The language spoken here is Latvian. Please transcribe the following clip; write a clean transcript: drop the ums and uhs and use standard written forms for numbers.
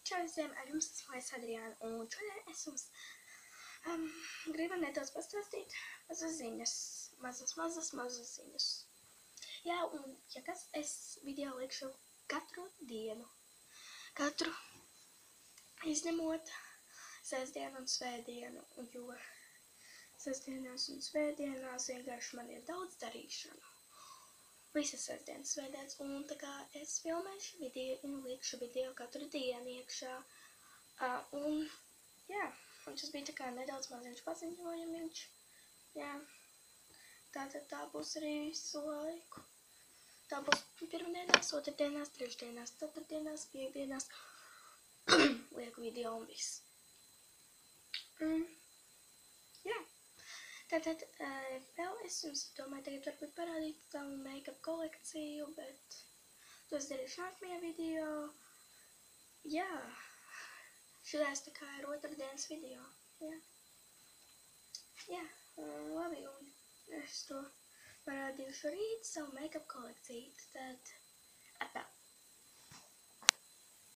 Čau visiem, ar jums esmu Adriāna, un šodien es jums gribu nedaudz pastāstīt mazas ziņas, mazas ziņas. Jā, un ja kas, es video likšu katru dienu, izņemot sestdienu un svētdienu, jo sestdienās un svētdienās vienkārši man ir daudz darīšanu. Visas sestdienas, svētdienas, un tā kā es filmēšu video un likšu video katru dienu iekšā. Un, jā, un tas bija tā kā nedaudz maziņš paziņojums. Jā, tātad tā būs arī visu laiku. Tā būs pirmdienās, otrdienās, trešdienās, ceturtdienās, piekdienās. Lieku video un viss. Jā. Tātad vēl es jums domāju tagad varbūt parādīt savu make-up kolekciju, bet to es darīšu nākamajā video. Jā, šodien tā kā ir otrdienas video. Jā, labi, un es to parādīšu rīt savu make-up kolekciju. Tad, atpēl.